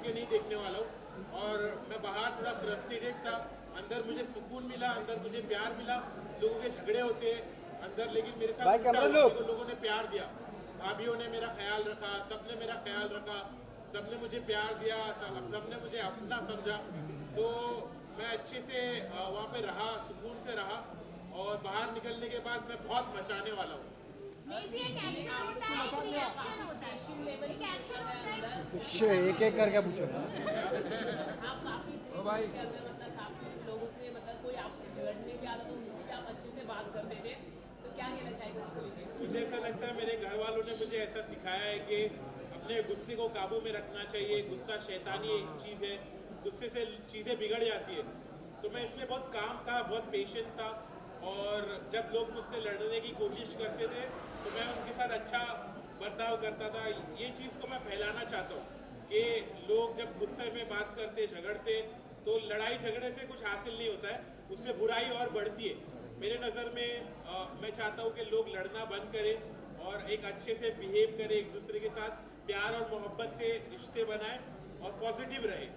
के नहीं देखने वाला हूँ। और मैं बाहर थोड़ा फ्रस्ट्रेटेड था, अंदर मुझे सुकून मिला, अंदर मुझे प्यार मिला। लोगों के झगड़े होते हैं अंदर, लेकिन मेरे साथ उल्टा हुआ, मेरे को लोगों ने प्यार दिया, भाभीियों ने मेरा ख्याल रखा, सबने मेरा ख्याल रखा, सबने मुझे प्यार दिया, सबने मुझे अपना समझा। तो मैं अच्छे से वहाँ पे रहा, सुकून से रहा। और बाहर निकलने के बाद मैं बहुत मचाने वाला हूँ। एक एक करके पूछो। आप काफी भाई के अंदर मतलब काफी लोगों से मतलब कोई आपसे झगड़ने की आदत उनसे भी आप अच्छे से बात करते थे, तो क्या कहना चाहेंगे उसको लेकर? मुझे ऐसा लगता है मेरे घर वालों ने मुझे ऐसा सिखाया है कि अपने गुस्से को काबू में रखना चाहिए। गुस्सा शैतानी एक चीज़ है, गुस्से से चीज़ें बिगड़ जाती है। तो मैं इसलिए बहुत काम था, बहुत पेशेंट था। और जब लोग मुझसे लड़ने की कोशिश करते थे तो मैं उनके साथ अच्छा बर्ताव करता था। ये चीज़ को मैं फैलाना चाहता हूँ कि लोग जब गुस्से में बात करते, झगड़ते, तो लड़ाई झगड़े से कुछ हासिल नहीं होता है, उससे बुराई और बढ़ती है। मेरे नज़र में मैं चाहता हूँ कि लोग लड़ना बंद करें और एक अच्छे से बिहेव करें, एक दूसरे के साथ प्यार और मोहब्बत से रिश्ते बनाएं और पॉजिटिव रहे।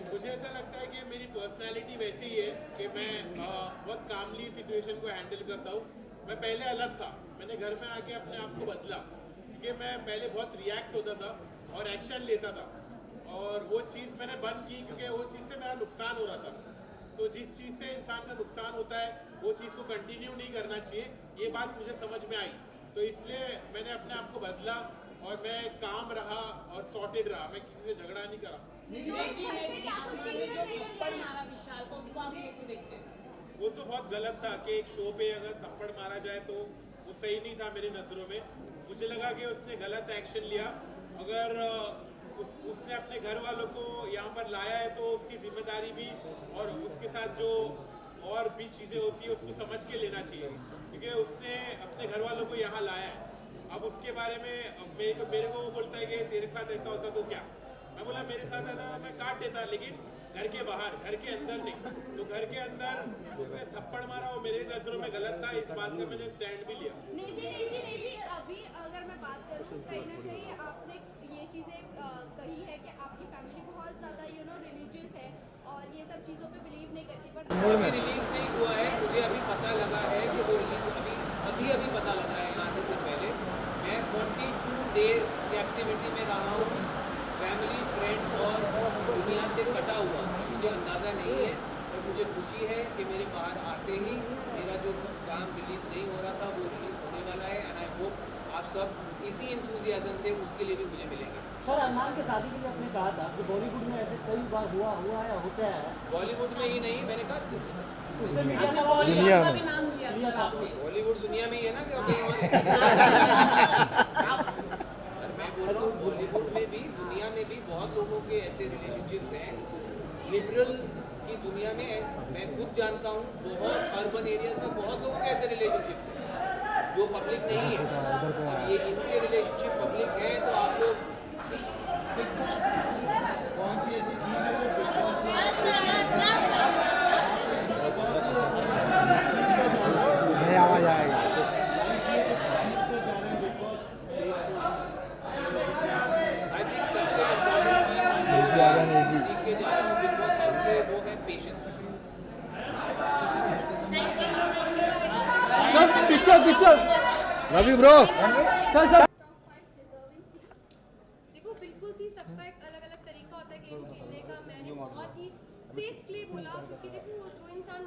मुझे ऐसा लगता है कि मेरी पर्सनालिटी वैसी ही है कि मैं बहुत कामली सिचुएशन को हैंडल करता हूँ। मैं पहले अलग था, मैंने घर में आके अपने आप को बदला, क्योंकि मैं पहले बहुत रिएक्ट होता था और एक्शन लेता था। और वो चीज़ मैंने बंद की क्योंकि वो चीज़ से मेरा नुकसान हो रहा था। तो जिस चीज़ से इंसान का नुकसान होता है वो चीज़ को कंटिन्यू नहीं करना चाहिए, ये बात मुझे समझ में आई। तो इसलिए मैंने अपने आप को बदला और मैं काम रहा और सॉर्टेड रहा, मैं किसी से झगड़ा नहीं करा। वो तो बहुत गलत था कि एक शो पे अगर थप्पड़ मारा जाए तो वो सही नहीं था मेरी नज़रों में। मुझे लगा कि उसने गलत एक्शन लिया। अगर उसने अपने घर वालों को यहाँ पर लाया है तो उसकी जिम्मेदारी भी और उसके साथ जो और भी चीज़ें होती है उसको समझ के लेना चाहिए, क्योंकि उसने अपने घर वालों को यहाँ लाया है। अब उसके बारे में मेरे को वो बोलता है कि तेरे साथ ऐसा होता तो क्या। मैं बोला मेरे साथ ऐसा मैं काट देता, लेकिन घर के बाहर, घर के अंदर नहीं। तो घर के अंदर उसने थप्पड़ मारा, वो मेरे नज़रों में गलत था, इस बात का मैंने स्टैंड भी लिया। अभी अगर मैं बात करूँ, कहीं ना कहीं आपने ये चीज़ें कही है कि आपकी फैमिली बहुत ज़्यादा रिलीजियस है और ये सब चीज़ों पे बिलीव नहीं करती, पर अभी रिलीज नहीं हुआ है। मुझे अभी पता लगा है कि वो रिलीज अभी पता लगा है आने से पहले। मैं 42 डेज कैप्टिविटी में रहा हूँ, फैमिली, फ्रेंड्स और दुनिया से कटा हुआ। मुझे अंदाज़ा नहीं है, पर मुझे खुशी है कि मेरे बाहर आते ही मेरा जो काम रिलीज़ नहीं हो रहा था वो रिलीज़ होने वाला है। एंड आई होप आप सब इसी इंथुजियाज्म से उसके लिए भी मुझे मिलेंगे। सर, अरमान के शादी के लिए आपने कहा था कि बॉलीवुड में ऐसे कई बार हुआ है या होता है। बॉलीवुड में ही नहीं, मैंने कहा दुनिया में लिया था आपने। बॉलीवुड दुनिया में ही है ना कि कहीं और है? मैं बोल रहा हूँ बॉलीवुड में भी, दुनिया में भी बहुत लोगों के ऐसे रिलेशनशिप्स हैं। लिबरल्स की दुनिया में मैं खुद जानता हूँ, बहुत अर्बन एरियाज में बहुत लोगों के ऐसे रिलेशनशिप्स हैं जो पब्लिक नहीं है। और ये इनके रिलेशनशिप पब्लिक है, तो आप लोग कौन सी ऐसी चीज़ है जो आवाज आएगा? आई थिंक सबसे इम्पोर्टेंट चीज़ सीख के जा रहा हूँ बिग बॉस हाउस से, वो है पेशेंस। रवि ब्रो, सर देखो बिल्कुल थी, सबका एक अलग अलग तरीका होता है गेम खेलने का। मैंने बहुत ही सेफ प्ले बोला, क्योंकि देखो जो इंसान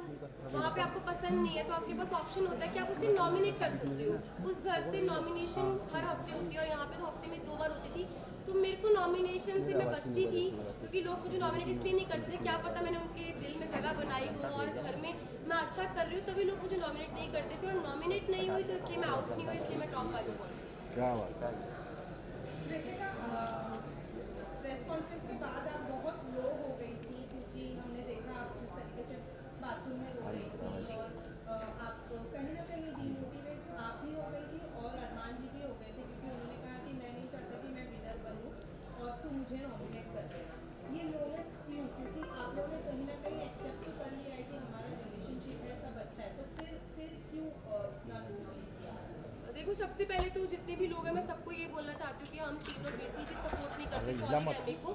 वहाँ पे आपको पसंद नहीं है तो आपके पास ऑप्शन होता है कि आप उसे नॉमिनेट कर सकते हो। उस घर से नॉमिनेशन हर हफ्ते होती है और यहाँ पे तो हफ्ते में 2 बार होती थी। तो मेरे को नॉमिनेशन से मैं बचती थी, क्योंकि लोग मुझे नॉमिनेट इसलिए नहीं करते थे, क्या पता मैंने उनके दिल में जगह बनाई हो और घर में मैं अच्छा कर रही हूँ तभी लोग मुझे नॉमिनेट नहीं करते थे। और नॉमिनेट नहीं हुई तो इसलिए मैं आउट नहीं हुई, इसलिए मैं टॉप आ गई। क्या बात है। प्रेस कॉन्फ्रेंस के बाद आप बहुत लो हो गई थी, क्योंकि हमने देखा आप जिस तरीके से बाथरूम में रो रही थी और आप कहीं ना कहीं डीमोटिवेट आप ही हो गई थी और अरमान जी भी हो गए थे, क्योंकि उन्होंने कहा कि मैं नहीं चाहता कि मैं विनर बनूं और तुम मुझे नॉमिनेट कर देना। ये लोनेस क्यों? क्योंकि आप लोगों ने कहीं ना कहीं सबसे पहले तो जितने भी लोग हैं मैं सबको ये बोलना चाहती हूँ कि हम तीनों बिल्कुल भी सपोर्ट नहीं करते पॉलीगैमी को।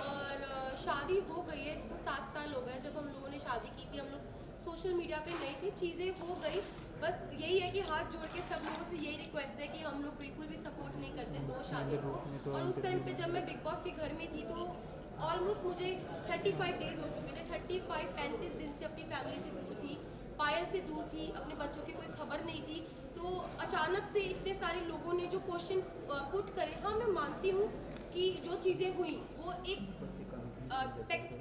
और शादी हो गई है, इसको 7 साल हो गए जब हम लोगों ने शादी की थी। हम लोग सोशल मीडिया पे नहीं थे, चीज़ें हो गई, बस यही है कि हाथ जोड़ के सब लोगों से यही रिक्वेस्ट है कि हम लोग बिल्कुल भी सपोर्ट नहीं करते 2 शादियों को। और उस टाइम पे जब मैं बिग बॉस के घर में थी तो ऑलमोस्ट मुझे 35 डेज हो चुके थे, 35 दिन से अपनी फैमिली से दूर थी, पायल से दूर थी, अपने बच्चों की कोई खबर नहीं थी। तो अचानक से इतने सारे लोगों ने जो क्वेश्चन पुट करे, हाँ मैं मानती हूँ कि जो चीज़ें हुई वो एक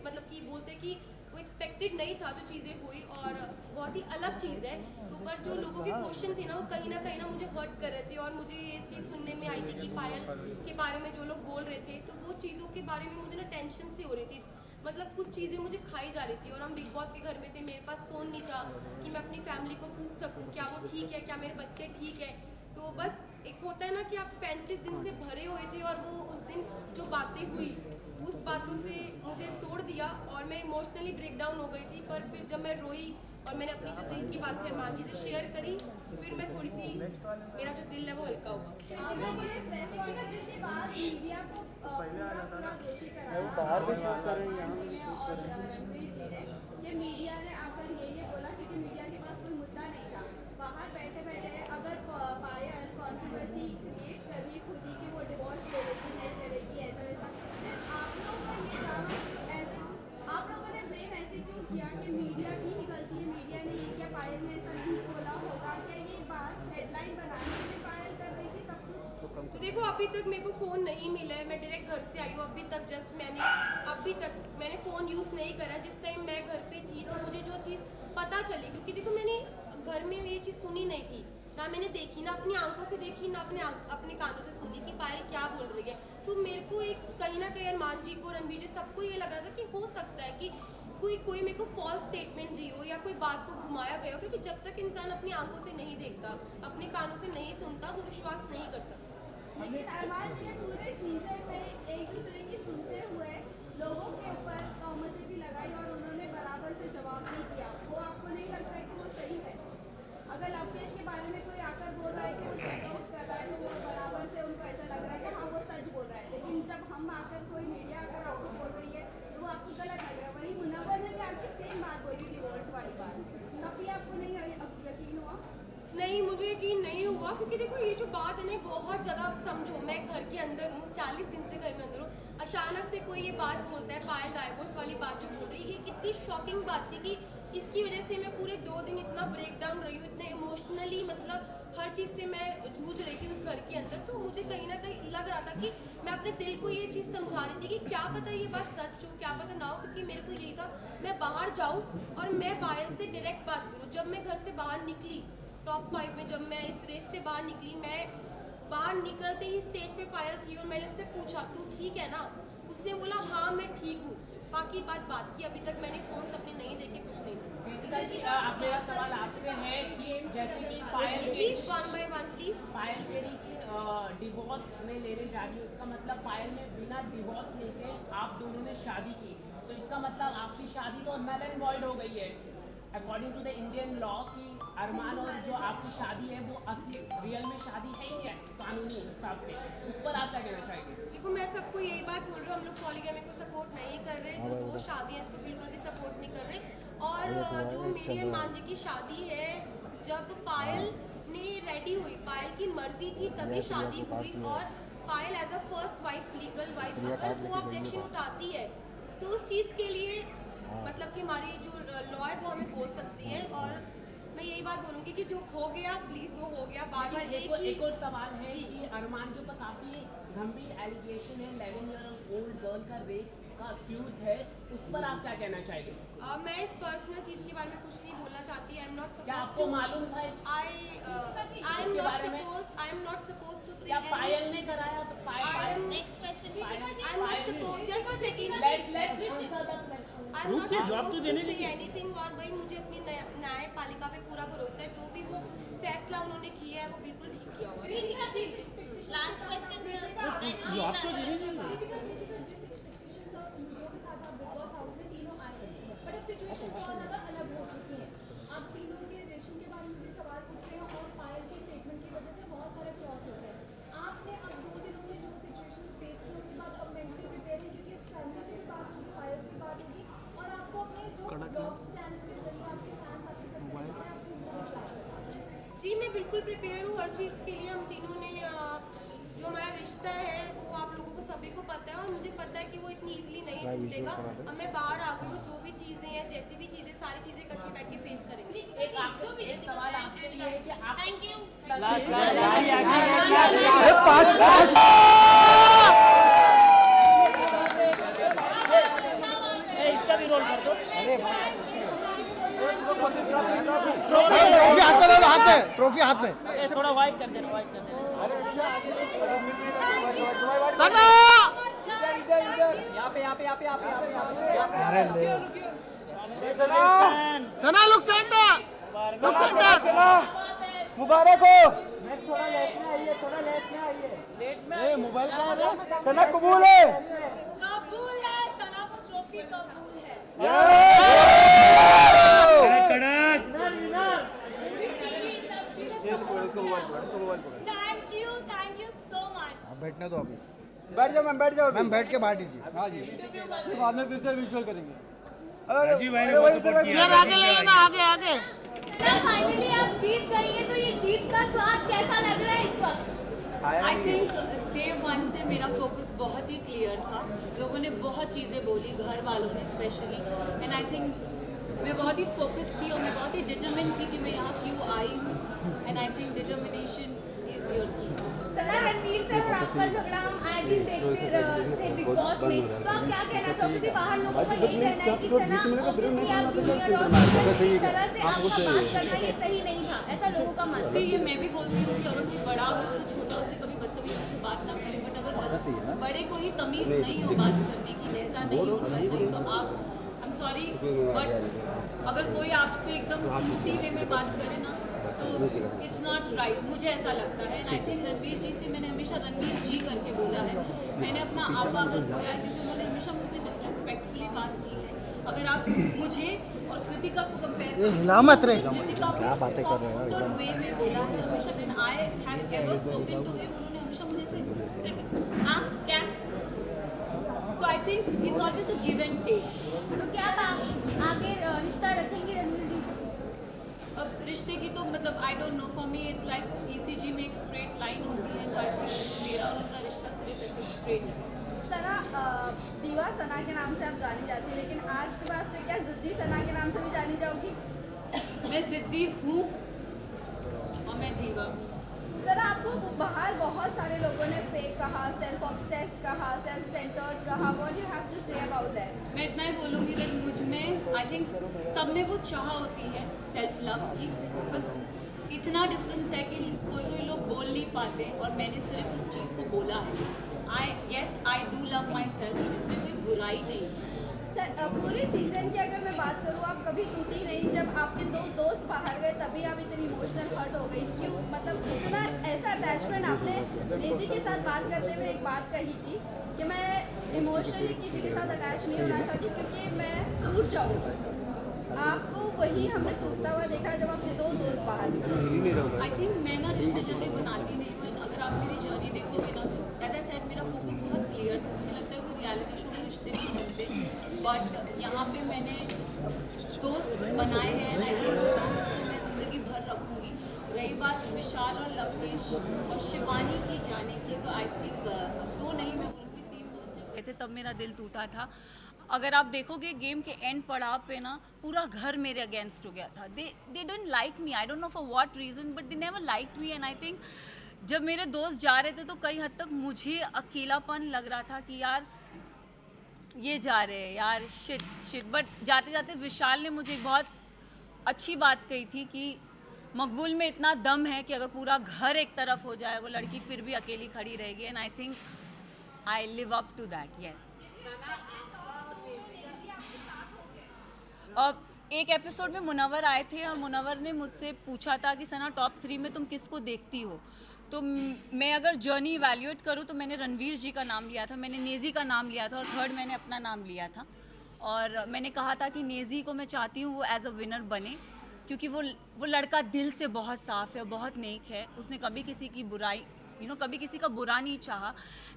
मतलब कि बोलते कि वो एक्सपेक्टेड नहीं था जो चीज़ें हुई, और बहुत ही अलग चीज़ है। तो पर जो लोगों के क्वेश्चन थे ना वो कहीं ना मुझे हर्ट कर रहे थे, और मुझे ये चीज़ सुनने में आई थी कि पायल के बारे में जो लोग बोल रहे थे तो वो चीज़ों के बारे में मुझे ना टेंशन सी हो रही थी। मतलब कुछ चीज़ें मुझे खाई जा रही थी, और हम बिग बॉस के घर में थे, मेरे पास फ़ोन नहीं था कि मैं अपनी फैमिली को पूछ सकूँ क्या वो ठीक है, क्या मेरे बच्चे ठीक है। तो बस एक होता है ना कि आप 35 दिन से भरे हुए थे, और वो उस दिन जो बातें हुई उस बातों से मुझे तोड़ दिया, और मैं इमोशनली ब्रेक डाउन हो गई थी। पर फिर जब मैं रोई और मैंने अपनी जो दिल की बात है अरमान जी से शेयर करी, फिर मैं थोड़ी सी, मेरा जो दिल है वो हल्का हुआ। ये मीडिया ने आकर ये बोला क्योंकि मीडिया के पास कोई मुद्दा नहीं था। बाहर बैठे बैठे अगर पायल कॉन्ट्रोवर्सी क्रिएट कर रही है खुद ही कि वो डिवोर्स ले लेगी, नहीं करेगी, ऐसा वैसा, फिर आप लोगों ने ये ड्रामा ऐसे, आप लोगों ने ब्लेम ऐसे क्यों किया कि मीडिया की ही गलती है, मीडिया ने ये क्या, पायल ने ऐसा नहीं बोला होगा? क्या ये बात हेडलाइन बनाने के लिए पायल कर रही थी सब कुछ? तो देखो अभी तक मेरे को फ़ोन नहीं मिला है, मैं डायरेक्ट घर से आई हूँ। अभी तक मैंने फ़ोन यूज़ नहीं करा। जिस टाइम मैं घर पे थी तो मुझे जो चीज़ पता चली, क्योंकि देखो मैंने घर में ये चीज़ सुनी नहीं थी, ना मैंने देखी, ना अपनी आंखों से देखी, ना अपने कानों से सुनी कि पायल क्या बोल रही है। तो मेरे को एक कहीं ना कहीं अरमान जी को, रणबीर जी, सबको ये लग रहा था कि हो सकता है कि कोई मेरे को फॉल्स स्टेटमेंट दी हो या कोई बात को घुमाया गया हो, क्योंकि जब तक इंसान अपनी आंखों से नहीं देखता, अपने कानों से नहीं सुनता, वो विश्वास नहीं कर सकता। लेकिन अरमान जी ने पूरे सीजन में एक दूसरे की सुनते हुए लोगों के ऊपर तहमतें भी लगाई और उन्होंने बराबर से जवाब नहीं दिया। वो आपको नहीं लगता है कि वो सही है? अगर लवकेश के बारे में कोई आकर बोल रहा है कि वो चेकआउट कर रहा है तो वो बराबर से उनको ऐसा लग रहा है कि हाँ वो सच बोल रहा है, लेकिन जब हम आकर कोई मीडिया आकर आपको बोल रही है तो वो आपको गलत लग रहा है। वहीं मुनव्वर ने भी आपकी सेम बात बोली डिवोर्स वाली बात, तब भी आपको नहीं यकीन हुआ? नहीं, मुझे यकीन नहीं हुआ, क्योंकि देखो ये जो बात है ना बहुत ज़्यादा, आप समझो मैं घर के अंदर हूँ, 40 दिन से घर में अंदर हूँ, अचानक से कोई ये बात बोलता है, पायल डाइवोर्स वाली बात जो बोल रही है, ये कितनी शॉकिंग बात थी कि इसकी वजह से मैं पूरे 2 दिन इतना ब्रेक डाउन रही हूँ, इतने इमोशनली, मतलब हर चीज़ से मैं जूझ रही थी उस घर के अंदर। तो मुझे कहीं ना कहीं लग रहा था कि मैं अपने दिल को ये चीज़ समझा रही थी कि क्या पता ये बात सच हो, क्या पता ना हो, क्योंकि मेरे को यही था मैं बाहर जाऊँ और मैं पायल से डायरेक्ट बात करूँ। जब मैं घर से बाहर निकली टॉप 5 में, जब मैं इस रेस से बाहर निकली, मैं बाहर निकलते ही स्टेज पे पायल थी और मैंने उससे पूछा तू ठीक है ना? उसने बोला हाँ मैं ठीक हूँ। बाकी बात की, अभी तक मैंने फोन अपने नहीं देखे, कुछ नहीं। वेदिका जी, अब मेरा सवाल आपसे है कि जैसे कि पायल प्लीज 1 by 1 प्लीज। पायल कह रही कि डिवोर्स में लेने जा रही है, उसका मतलब पायल ने बिना डिवोर्स लेके आप दोनों ने शादी की, तो इसका मतलब आपकी शादी तो नल एंड वॉइड हो गई है according to the Indian law की अरमान और जो आपकी शादी है वो असली रियल में शादी है ही नहीं है कानूनी हिसाब से। उस पर आप क्या कहना चाहेंगे? देखो मैं सबको यही बात बोल रही हूँ, हम लोग पॉलीगैमी को सपोर्ट नहीं कर रहे, जो 2 शादियाँ इसको बिल्कुल भी सपोर्ट नहीं कर रहे। और जो मेरी अरमान जी की शादी है, जब पायल ने रेडी हुई, पायल की मर्जी थी तभी शादी हुई, और Payal as a first wife, legal wife, अगर वो ऑब्जेक्शन उठाती है तो उस चीज़ के लिए मतलब कि हमारी जो लॉ है वो हमें बोल सकती है। और मैं यही बात बोलूँगी कि जो हो गया प्लीज़ वो हो गया। बार बार एक और सवाल है कि अरमान के ऊपर काफ़ी गंभीर एलिगेशन है, 11 ईयर ओल्ड गर्ल का रेप का अक्यूज है, उस पर आप क्या कहना चाहेंगे? मैं इस पर्सनल चीज़ के बारे में कुछ नहीं बोलना चाहती। आई एम नॉट सपोज्ड, क्या आपको मालूम था I am not supposed to say क्या पायल ने कराया? तो Payal next question I am not supposed, just a second, let me answer the question. I am not supposed to say anything. और भाई मुझे अपनी न्यायपालिका पे पूरा भरोसा है, जो भी वो फैसला उन्होंने किया है वो बिल्कुल ठीक किया हुआ है। लास्ट क्वेश्चन सिचुएशन बहुत ज़्यादा अलग हो चुकी है। आप तीनों के रिलेशन के बारे में भी सवाल पूछ रहे हैं और पायल के स्टेटमेंट की वजह से बहुत सारे बिल्कुल प्रिपेयर हूँ हर चीज़ के लिए। हम तीनों ने जो हमारा रिश्ता है वो आप लोगों को सभी को पता है, और मुझे पता है कि वो इतनी इजीली नहीं टूटेगा। अब मैं बाहर आ गई हूँ, जो भी चीज़ें हैं, जैसी भी चीज़ें, सारी चीज़ें इकट्ठी बैठ के फेस करेंगे। एक आखिरी सवाल आपके लिए है कि आप थैंक यू। इसका भी रोल कर दो। ट्रॉफी हाथ में दो, हाथ में ट्रॉफी हाथ में। थोड़ा वाइड कर देना, वाइड कर देना। सना लुक सेंटर, लुक सेंटर। मुबारक हो। थोड़ा लेट में आइए, थोड़ा लेट में आइए। ए मोबाइल कहाँ है? सना कबूल है। कबूल है, सना को ट्रॉफी कबूल है। Thank you so much. बैठने दो अभी। बैठ जाओ मैम, बैठ जाओ। मैम बैठ के बात कीजिए। हाँ जी, बाद में फिर से विजुअल करेंगे। राजीव भाई ने बहुत सपोर्ट किया। आगे ले लेना, आगे आगे। फाइनली आप जीत गई है, तो ये जीत का स्वाद कैसा लग रहा है इस वक्त? आई थिंक डे 1 से मेरा फोकस बहुत ही क्लियर था। लोगों ने बहुत चीज़ें बोली, घर वालों ने स्पेशली, एंड आई थिंक मैं बहुत ही फोकस थी और मैं बहुत ही डिटरमिन थी कि मैं यहाँ क्यों आई हूँ, and I think determination is your की। सना, रणवीर से और आपका झगड़ा हम आए दिन देखते थे बिग बॉस में, तो आप क्या कहना चाहोगे? कि बाहर लोगों का यही कहना है कि सना obviously आप जूनियर और इस तरह से आपका बात करना ये सही नहीं था, ऐसा लोगों का मानना है। ये मैं भी बोलती हूँ कि अगर कोई बड़ा हो तो छोटा उससे कभी बदतमीजी से बात ना करे, बट अगर बड़े को ही तमीज़ नहीं हो बात करने की, लहजा नहीं होगा सही, तो आप आई एम सॉरी बट अगर कोई आपसे एकदम स्मूथी वे में बात करे ना तो इट्स नॉट राइट, मुझे ऐसा लगता है। एंड आई थिंक रणवीर जी से मैंने हमेशा रणवीर जी करके बोला है। मैंने अपना आपा अगर खोया है क्योंकि उन्होंने हमेशा मुझसे डिसरिस्पेक्टफुली बात की है। अगर आप मुझे और कृतिका को कंपेयर कृतिका को सॉफ्ट वे में बोला है हमेशा, when I have ever spoken to him, उन्होंने हमेशा मुझे ऐसे हाँ क्या, so I think it's always a give and take. तो क्या आप आगे रिश्ता रखेंगे रणवीर जी से? अब रिश्ते की तो मतलब आई don't no, for me it's like ECG में एक स्ट्रेट लाइन होती है, तो आई थिंक मेरा और उनका रिश्ता सिर्फ ऐसे स्ट्रेट है। सना, दीवा सना के नाम से आप जानी जाती है, लेकिन आज के बाद से क्या जिद्दी सना के नाम से भी जानी जाओगी? मैं जिद्दी हूँ और मैं दीवा। सर, आपको बाहर बहुत सारे लोगों ने फेक कहा, सेल्फ ऑब्सेस्ड कहा, सेल्फ सेंटर्ड कहा, what you have to say about that? मैं इतना ही बोलूँगी कि मुझ में आई थिंक सब में वो चाह होती है सेल्फ लव की, बस इतना डिफरेंस है कि कोई लोग बोल नहीं पाते और मैंने सिर्फ उस चीज़ को बोला है। I do love my self, इसमें कोई बुराई नहीं। सर, पूरे सीजन की अगर मैं बात करूँ, आप कभी टूटी नहीं। जब आपके दो दोस्त बाहर गए तभी आप इतनी इमोशनल हर्ट हो गई, क्यों? मतलब इतना ऐसा अटैचमेंट आपने नेजी के साथ बात करते हुए एक बात कही थी कि मैं इमोशनली किसी के साथ अटैच नहीं होना चाहती क्योंकि मैं टूट जाऊँगी। आपको वही हमने टूटता हुआ देखा जब आपके दो दोस्त बाहर गए। आई थिंक मैं ना रिश्ते जल्दी बनाती नहीं हूँ। अगर आप मेरी जर्नी देखोगे ना तो एज आई सेड मेरा फोकस बहुत क्लियर था। मुझे लगता है कोई रियलिटी शो में रिश्ते नहीं बनते, बट यहाँ पे मैंने दोस्त बनाए हैं एंड आई थिंक वो दोस्त को मैं ज़िंदगी भर रखूँगी। रही बात विशाल और लवकेश और शिवानी की जाने की, तो आई थिंक दो नहीं, मैं बोलूँगी 3 दोस्त जब गए थे तब मेरा दिल टूटा था। अगर आप देखोगे गेम के एंड पड़ाव पे ना पूरा घर मेरे अगेंस्ट हो गया था। They don't like me, I don't know for what reason, but they never like me. And I think जब मेरे दोस्त जा रहे थे तो कई हद तक मुझे अकेलापन लग रहा था कि यार ये जा रहे हैं यार, शिट। बट जाते जाते विशाल ने मुझे एक बहुत अच्छी बात कही थी कि मकबूल में इतना दम है कि अगर पूरा घर एक तरफ हो जाए वो लड़की फिर भी अकेली खड़ी रहेगी। And I think I live up to that, yes. एक एपिसोड में मुनव्वर आए थे और मुनव्वर ने मुझसे पूछा था कि सना टॉप 3 में तुम किसको देखती हो। तो मैं अगर जर्नी इवैल्यूएट करूँ तो मैंने रणवीर जी का नाम लिया था, मैंने नेजी का नाम लिया था और थर्ड मैंने अपना नाम लिया था। और मैंने कहा था कि नेजी को मैं चाहती हूँ वो एज अ विनर बने, क्योंकि वो लड़का दिल से बहुत साफ़ है, बहुत नेक है। उसने कभी किसी की बुराई कभी किसी का बुरा नहीं चाहा।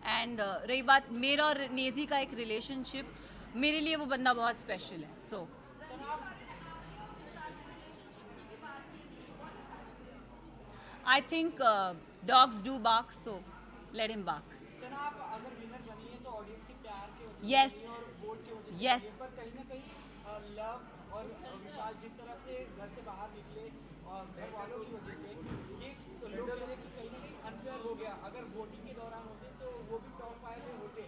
एंड रही बात मेरा और नेजी का एक रिलेशनशिप, मेरे लिए वो बंदा बहुत स्पेशल है। सो I think dogs do bark, so let him bark. सना आप अगर विनर बनी है तो ऑडियंस के प्यार के वजह Yes. से और वोट के वजह से Yes. बनी है, पर कहीं ना कहीं लव और विशाल जिस तरह से घर से बाहर निकले और घर वालों की वजह से ये लोग कह रहे कि कहीं ना कहीं अनफेयर हो गया। अगर वोटिंग के दौरान होते तो वो भी टॉप 5 में होते।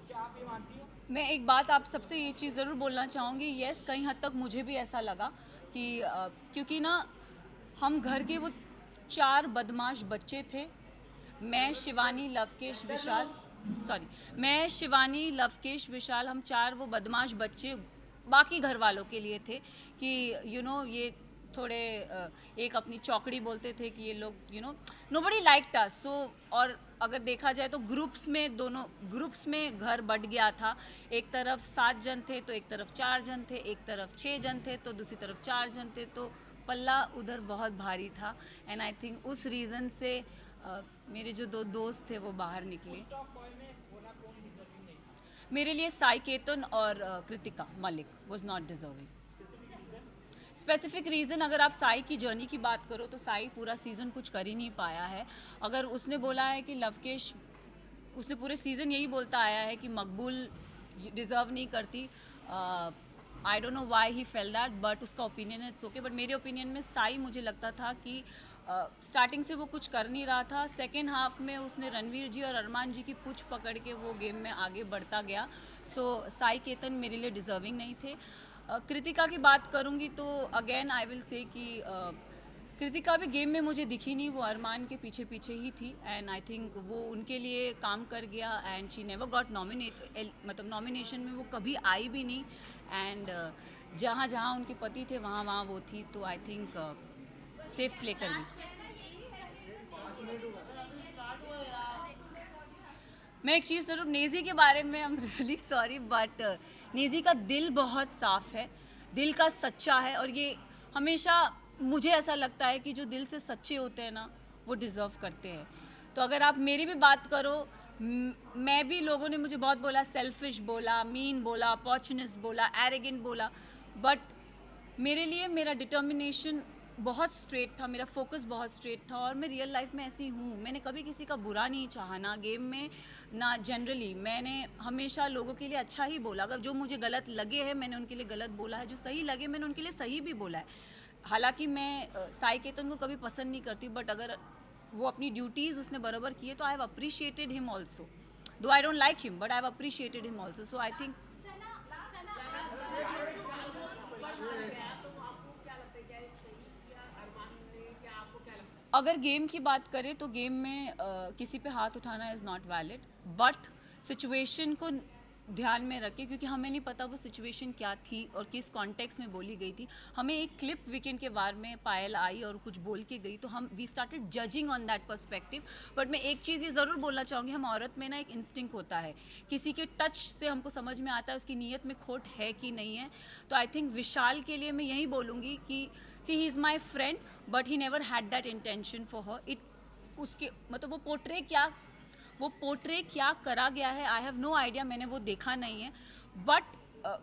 क्या आप ये मानती हो? मैं एक बात आप सबसे ये चीज़ ज़रूर बोलना चाहूँगी। यस, कहीं हद तक मुझे भी ऐसा लगा कि क्योंकि ना हम घर के वो 4 बदमाश बच्चे थे। मैं, शिवानी, लवकेश, विशाल, मैं, शिवानी, लवकेश, विशाल, हम 4 वो बदमाश बच्चे बाकी घर वालों के लिए थे कि ये थोड़े एक अपनी चौकड़ी बोलते थे कि ये लोग नोबडी लाइक्ड अस। सो और अगर देखा जाए तो दोनों ग्रुप्स में घर बट गया था। एक तरफ 7 जन थे तो एक तरफ 4 जन थे, एक तरफ 6 जन थे तो दूसरी तरफ 4 जन थे, तो पल्ला उधर बहुत भारी था। एंड आई थिंक उस रीज़न से मेरे जो 2 दोस्त थे वो बाहर निकले। मेरे लिए साई केतन और Kritika Malik was not deserving. Specific reason अगर आप साई की जर्नी की बात करो तो साई पूरा सीज़न कुछ कर ही नहीं पाया है। अगर उसने बोला है कि लवकेश, उसने पूरे सीज़न यही बोलता आया है कि मकबूल डिज़र्व नहीं करती। आई don't know why he fail that, but उसका ओपिनियन इट्स ओके। बट मेरे ओपिनियन में साई, मुझे लगता था कि स्टार्टिंग से वो कुछ कर नहीं रहा था। सेकेंड हाफ में उसने रणवीर जी और अरमान जी की पूछ पकड़ के वो गेम में आगे बढ़ता गया। सो साई केतन मेरे लिए डिज़र्विंग नहीं थे। कृतिका की बात करूँगी तो अगेन आई विल से कि कृतिका भी गेम में मुझे दिखी नहीं, वो अरमान के पीछे पीछे ही थी। एंड आई थिंक वो उनके लिए काम कर गया एंड शी नेवर गॉट मतलब नॉमिनेशन में वो कभी आई भी नहीं। एंड जहाँ जहाँ उनके पति थे वहाँ वहाँ वो थी, तो आई थिंक सेफ प्ले कर ली। मैं एक चीज़ ज़रूर, नेज़ी के बारे में I am really sorry, but Naezy का दिल बहुत साफ़ है, दिल का सच्चा है। और ये हमेशा मुझे ऐसा लगता है कि जो दिल से सच्चे होते हैं ना वो डिज़र्व करते हैं। तो अगर आप मेरी भी बात करो, मैं भी, लोगों ने मुझे बहुत बोला, सेल्फिश बोला, मीन बोला, अपॉर्चुनिस्ट बोला, एरोगेंट बोला, बट मेरे लिए मेरा डिटर्मिनेशन बहुत स्ट्रेट था, मेरा फोकस बहुत स्ट्रेट था। और मैं रियल लाइफ में ऐसी हूँ, मैंने कभी किसी का बुरा नहीं चाहा, ना गेम में ना जनरली। मैंने हमेशा लोगों के लिए अच्छा ही बोला। अगर जो मुझे गलत लगे हैं मैंने उनके लिए गलत बोला है, जो सही लगे मैंने उनके लिए सही भी बोला है। हालांकि मैं साई केतन को कभी पसंद नहीं करती, बट अगर वो अपनी ड्यूटीज़ उसने बराबर किए तो I have appreciated him also, though I don't like him but I have appreciated him also. So I think अगर गेम की बात करें तो गेम में किसी पे हाथ उठाना is not valid, but situation को ध्यान में रखें, क्योंकि हमें नहीं पता वो सिचुएशन क्या थी और किस कॉन्टेक्स्ट में बोली गई थी। हमें एक क्लिप वीकेंड के बारे में पायल आई और कुछ बोल के गई, तो हम we started judging on that perspective. But मैं एक चीज़ ये ज़रूर बोलना चाहूँगी, हम औरत में ना एक इंस्टिंक्ट होता है, किसी के टच से हमको समझ में आता है उसकी नीयत में खोट है कि नहीं है। तो आई थिंक विशाल के लिए मैं यही बोलूँगी कि see he is my friend but he never had that intention for her. It उसके मतलब वो पोर्ट्रे क्या करा गया है, आई हैव नो आइडिया, मैंने वो देखा नहीं है। बट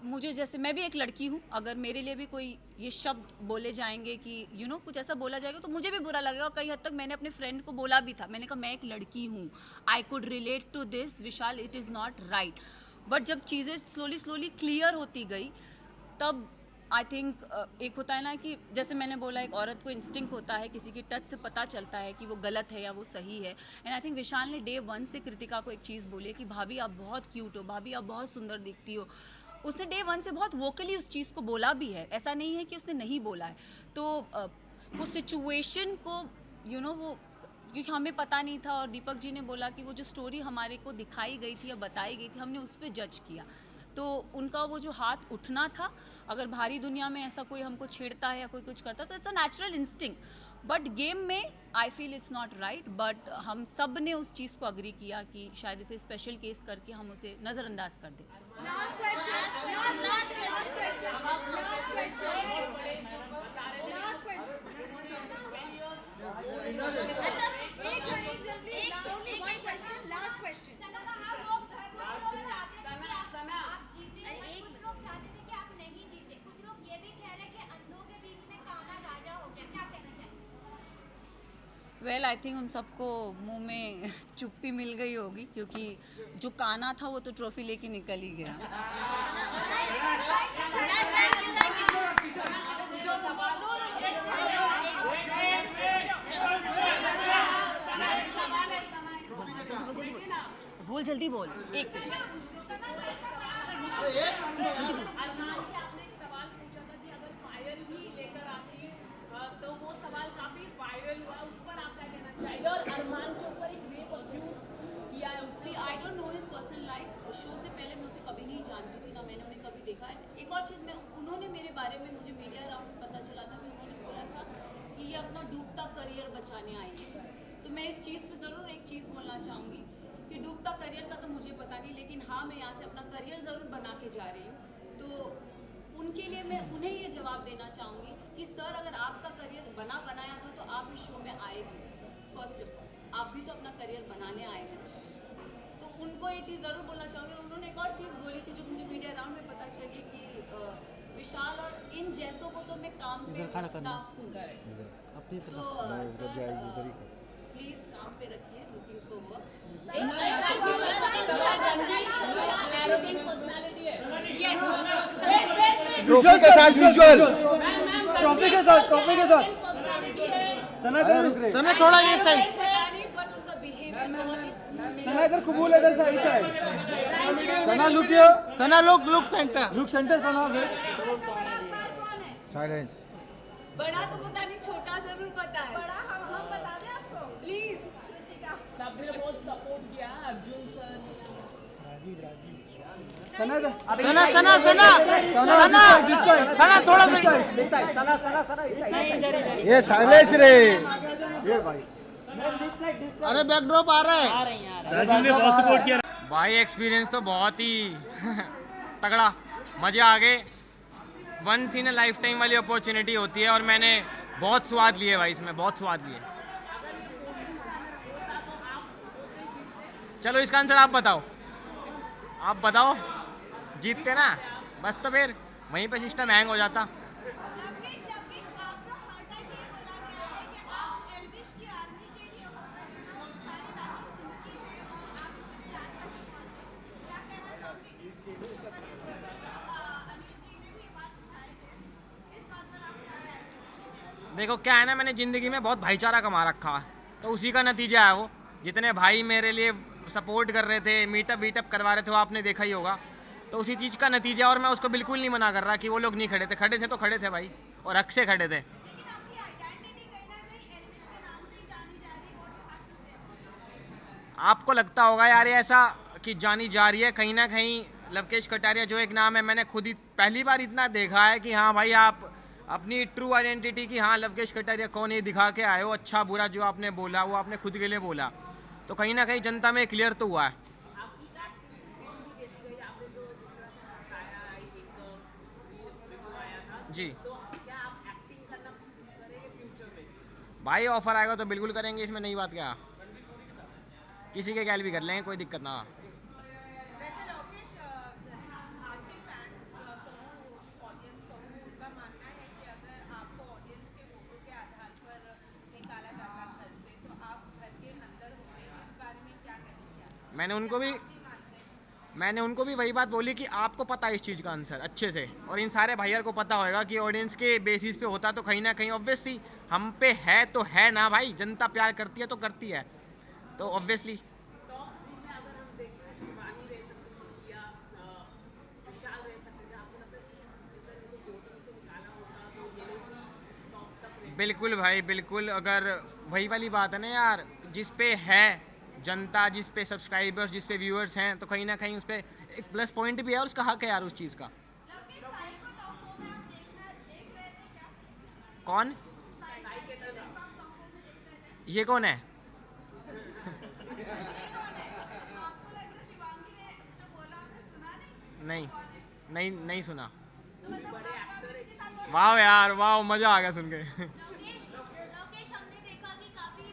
मुझे, जैसे मैं भी एक लड़की हूँ, अगर मेरे लिए भी कोई ये शब्द बोले जाएंगे कि कुछ ऐसा बोला जाएगा तो मुझे भी बुरा लगेगा। और कई हद तक मैंने अपने फ्रेंड को बोला भी था, मैंने कहा मैं एक लड़की हूँ, I could relate to this Vishal, it is not right. But जब चीज़ें स्लोली क्लियर होती गई तब आई थिंक एक होता है ना कि जैसे मैंने बोला, एक औरत को इंस्टिंक्ट होता है, किसी की टच से पता चलता है कि वो गलत है या वो सही है। एंड आई थिंक विशाल ने डे 1 से कृतिका को एक चीज़ बोली कि भाभी आप बहुत क्यूट हो, भाभी आप बहुत सुंदर दिखती हो। उसने डे 1 से बहुत वोकली उस चीज़ को बोला भी है, ऐसा नहीं है कि उसने नहीं बोला है। तो वो सिचुएशन को वो, क्योंकि हमें पता नहीं था और दीपक जी ने बोला कि वो जो स्टोरी हमारे को दिखाई गई थी या बताई गई थी, हमने उस पर जज किया। तो उनका वो जो हाथ उठना था, अगर भारी दुनिया में ऐसा कोई हमको छेड़ता है या कोई कुछ करता है तो it's a natural instinct. But game में I feel it's not right. But हम सब ने उस चीज़ को अग्री किया कि शायद इसे स्पेशल केस करके हम उसे नज़रअंदाज कर दें। वेल आई थिंक उन सबको मुंह में चुप्पी मिल गई होगी, क्योंकि जो काना था वो तो ट्रॉफी लेके निकल ही गया। बोल जल्दी बोल, एक जल्दी बोल। और अरमान के ऊपर एक रेप अब्यूज किया है उसने। See I don't know his personal life. Show से पहले मैं उसे कभी नहीं जानती थी, ना मैंने उन्हें कभी देखा। एक और चीज़, मैं उन्होंने मेरे बारे में, मुझे मीडिया राउंड में पता चला था कि उन्होंने बोला था कि ये अपना डूबता करियर बचाने आई है। तो मैं इस चीज़ पे ज़रूर एक चीज़ बोलना चाहूँगी कि डूबता करियर का तो मुझे पता नहीं, लेकिन हाँ मैं यहाँ से अपना करियर ज़रूर बना के जा रही हूँ। तो उनके लिए मैं उन्हें ये जवाब देना चाहूँगी कि सर, अगर आपका करियर बनाया था तो आप इस शो में आएगी। फर्स्ट ऑफ ऑल आप भी तो अपना करियर बनाने आए हैं, तो उनको ये चीज़ ज़रूर बोलना चाहूँगी। और उन्होंने एक और चीज़ बोली थी जो मुझे मीडिया राउंड में पता चली कि विशाल और इन जैसों को तो मैं काम पे रखता हूँ। तो सर प्लीज़ काम पे रखिए, लुकिंग फॉर वर्क। ट्रॉफी के साथ विजुअल, ट्रॉफी के साथ सना थोड़ा ये साइड, पता नहीं, बट उनका बिहेवियर बहुत ही स्मूथ। सना इधर कबूल है, इधर सही साइड। सना लुक सना लुक सेंटर, लुक सेंटर। सना साइलेंस। बड़ा तो पता नहीं, छोटा जरूर पता है। बड़ा हम बता दें आपको प्लीज। सबने बहुत सपोर्ट किया अर्जुन सर ने। सना थोड़ा ये साइलेंस रे, ये भाई अरे बैकड्रॉप आ रहा है। राजीव ने बहुत सपोर्ट किया भाई। एक्सपीरियंस तो बहुत ही तगड़ा, मज़े आ गए। Once in a lifetime वाली अपॉर्चुनिटी होती है और मैंने बहुत स्वाद लिए भाई, इसमें बहुत स्वाद लिए। चलो इसका आंसर आप बताओ, आप बताओ। जीतते ना, बस तो फिर वहीं पे सिस्टम हैंग हो जाता। देखो क्या है ना, मैंने ज़िंदगी में बहुत भाईचारा कमा रखा है, तो उसी का नतीजा है वो। जितने भाई मेरे लिए सपोर्ट कर रहे थे, मीटअप वीटअप करवा रहे थे, वो आपने देखा ही होगा। तो उसी चीज़ का नतीजा, और मैं उसको बिल्कुल नहीं मना कर रहा कि वो लोग नहीं खड़े थे। खड़े थे तो खड़े थे भाई, और हक से खड़े थे। आपको लगता होगा यार ये ऐसा कि जानी जा रही है, कहीं ना कहीं लवकेश कटारिया जो एक नाम है, मैंने खुद ही पहली बार इतना देखा है कि हाँ भाई आप अपनी ट्रू आइडेंटिटी की, हाँ लवकेश कटारिया कौन, ये दिखा के आए हो। अच्छा बुरा जो आपने बोला वो आपने खुद के लिए बोला, तो कहीं ना कहीं जनता में क्लियर तो हुआ है। जी भाई ऑफर आएगा तो बिल्कुल करेंगे, इसमें नई बात क्या। किसी के गैल भी कर लेंगे, कोई दिक्कत ना। वैसे लोकेश, आपके फैंस ऑडियंस उनका मानना है कि अगर आपको ऑडियंस के वोटों के आधार पर निकाला जाता घर से, तो आप घर के अंदर होंगे। इस बारे में क्या कहेंगे? मैंने उनको भी वही बात बोली कि आपको पता है इस चीज़ का आंसर अच्छे से, और इन सारे भाइयों को पता होगा कि ऑडियंस के बेसिस पे होता तो कहीं ना कहीं ऑब्वियसली हम पे है तो है ना भाई। जनता प्यार करती है तो करती है, तो ऑब्वियसली। बिल्कुल भाई बिल्कुल। अगर वही वाली बात है ना यार, जिस पे है जनता, जिस पे सब्सक्राइबर्स, जिस पे व्यूअर्स हैं, तो कहीं ना कहीं उस पर एक प्लस पॉइंट भी है और उसका हक है यार उस चीज़ का। कौन? ये कौन है? नहीं सुना। वाह यार वाह, मज़ा आ गया सुन के। लोकेश, हमने देखा कि काफी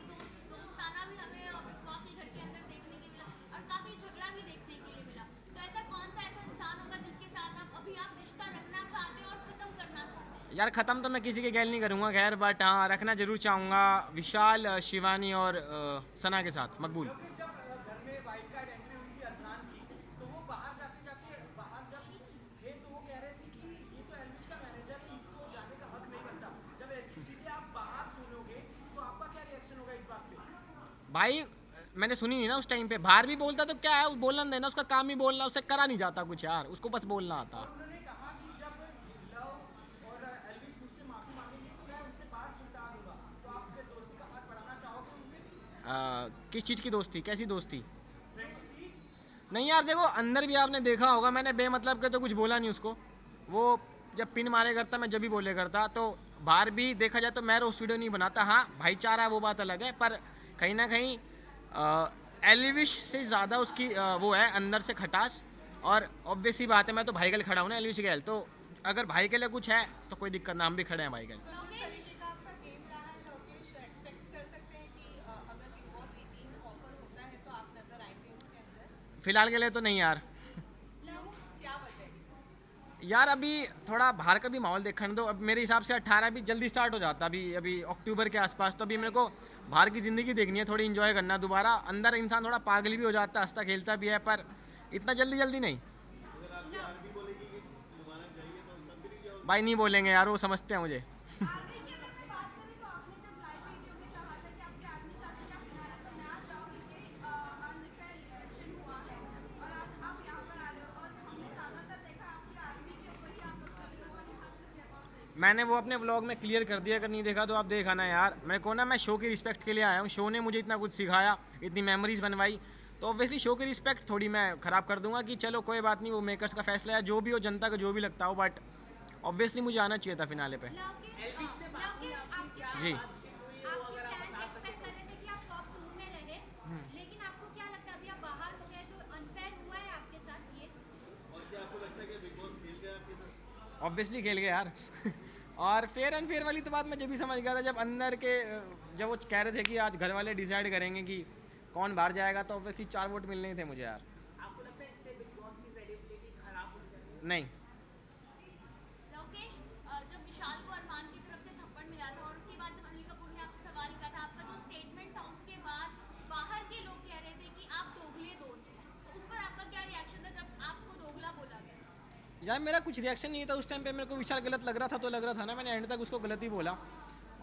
दोस्ताना भी हमें बिग बॉस के घर के अंदर देखने के मिला और काफी झगड़ा भी देखने के लिए मिला। तो ऐसा कौन सा ऐसा इंसान होगा जिसके साथ आप रिश्ता रखना चाहते हो और खत्म करना चाहते हैं? यार ख़त्म तो मैं किसी के गैल नहीं करूँगा खैर, बट हाँ रखना जरूर चाहूँगा विशाल, शिवानी और सना के साथ मकबूल। जब घर में वाइल्ड कार्ड एंट्री हुई थी अदनान की, तो वो बाहर जाते बाहर जब थे तो वो कह रहे थे कि ये तो एल्विश का मैनेजर है, इसको जाने का हक नहीं बनता। जब ऐसी चीजें आप बाहर सुनोगे तो आपका क्या रिएक्शन होगा इस बात पे? भाई मैंने सुनी नहीं ना उस टाइम पे, बाहर भी बोलता तो क्या है, वो बोलना देना, उसका काम ही बोलना, उससे करा नहीं जाता कुछ यार, उसको बस बोलना आता। उन्होंने कहा कि जब लव और एल्विश मुझसे माफी मांगेंगे तो मैं उनसे बात छुटा दूंगा, तो आप अपने दोस्ती का हाथ बढ़ाना चाहोगे उनसे? किस चीज़ की दोस्ती, कैसी दोस्ती? नहीं यार देखो, अंदर भी आपने देखा होगा, मैंने बेमतलब के तो कुछ बोला नहीं उसको। वो जब पिन मारे करता मैं जब भी बोले करता, तो बाहर भी देखा जाए तो मैं रोस्ट वीडियो नहीं बनाता। हाँ भाईचारा वो बात अलग है, पर कहीं ना कहीं एल्विश से ज़्यादा उसकी वो है अंदर से खटास। और ऑब्वियस ही बात है, मैं तो भाई के लिए खड़ा हूँ ना एल्विश के लिए, तो अगर भाई के लिए कुछ है तो कोई दिक्कत ना, हम भी खड़े हैं भाई के लिए। फिलहाल के लिए तो नहीं यार। यार अभी थोड़ा बाहर का भी माहौल देखने दो। अब मेरे हिसाब से 18 भी जल्दी स्टार्ट हो जाता, अभी अक्टूबर के आसपास। तो अभी मेरे को बाहर की ज़िंदगी देखनी है, थोड़ी इन्जॉय करना दोबारा। अंदर इंसान थोड़ा पागल भी हो जाता है, हंसता खेलता भी है, पर इतना जल्दी नहीं। भाई नहीं बोलेंगे यार, वो समझते हैं मुझे। मैंने वो अपने व्लॉग में क्लियर कर दिया, अगर नहीं देखा तो आप देखा ना यार। मेरे को ना, मैं शो की रिस्पेक्ट के लिए आया हूँ, शो ने मुझे इतना कुछ सिखाया, इतनी मेमोरीज बनवाई, तो ऑब्वियसली शो की रिस्पेक्ट थोड़ी मैं ख़राब कर दूंगा कि चलो कोई बात नहीं, वो मेकर्स का फैसला है, जो भी हो, जनता का जो भी लगता हो, बट ऑब्वियसली मुझे आना चाहिए था फिनाले पे। जी ऑब्वियसली खेल गए यार। और फेयर एंड फेयर वाली तो बात मैं जब भी समझ गया था, जब अंदर के जब वो कह रहे थे कि आज घर वाले डिसाइड करेंगे कि कौन बाहर जाएगा, तो ऑब्वियसली 4 वोट मिलने ही थे मुझे यार। आपको लगता है इससे बिग बॉस की क्रेडिबिलिटी खराब हो जाएगी? नहीं। लोकेश, जब विशाल को अरमान की तरफ से थप्पड़ मिला था और उसके बाद जब अनिल कपूर ने आपसे सवाल किया था, आपका जो स्टेटमेंट था, उसके बाद बाहर के लोग कह रहे थे कि आप दोगले दोस्त हैं, तो उस पर आपका क्या रिएक्शन था जब आपको दोगला बोला गया? यार मेरा कुछ रिएक्शन नहीं था उस टाइम पे, मेरे को विशाल गलत लग रहा था तो लग रहा था ना, मैंने एंड तक उसको गलत ही बोला।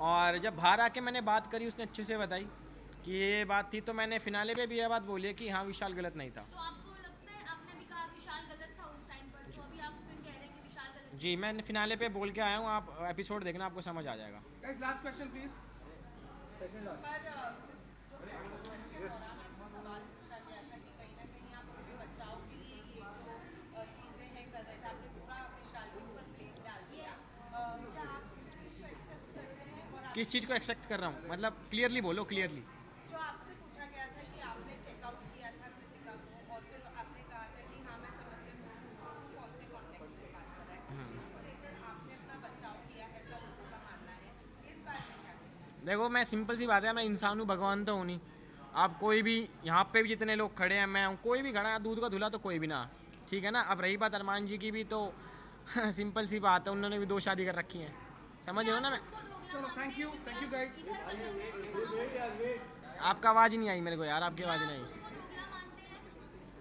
और जब बाहर आके मैंने बात करी, उसने अच्छे से बताई कि ये बात थी, तो मैंने फिनाले पे भी ये बात बोली है कि हाँ विशाल गलत नहीं था। तो आपको लगता है, आपने भी कहा विशाल गलत था उस टाइम पर, तो अभी आप फिर कह रहे हैं कि विशाल गलत? जी मैंने फिनाले पे बोल के आया हूँ, आप एपिसोड देखना, आपको समझ आ जाएगा। Last question please. किस चीज़ को एक्सपेक्ट कर रहा हूँ, मतलब क्लियरली बोलो, क्लियरली। जो आपसे पूछा गया था कि आपने चेकआउट किया था कृतिका को और फिर आपने कहा था कि हाँ मैं समझ रही हूँ कौन से कॉन्टेक्स्ट में बात कर रहा है, उस चीज़ को लेकर आपने अपना बचाव किया, ऐसा लोगों का मानना है, इस बारे में क्या कहेंगे? देखो मैं सिंपल सी बात है, मैं इंसान हूँ, भगवान तो हूँ नहीं। आप कोई भी यहाँ पे भी जितने लोग खड़े हैं, मैं हूँ, कोई भी खड़ा है, दूध का धुला तो कोई भी ना, ठीक है ना। अब रही बात अरमान जी की भी, तो सिंपल सी बात है, उन्होंने भी 2 शादी कर रखी हैं, समझ रहे हो ना। मैं चलो थैंक यू गाइस। आपका आवाज़ ही नहीं आई मेरे को यार, आपकी आवाज़ नहीं आई।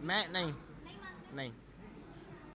मैं नहीं।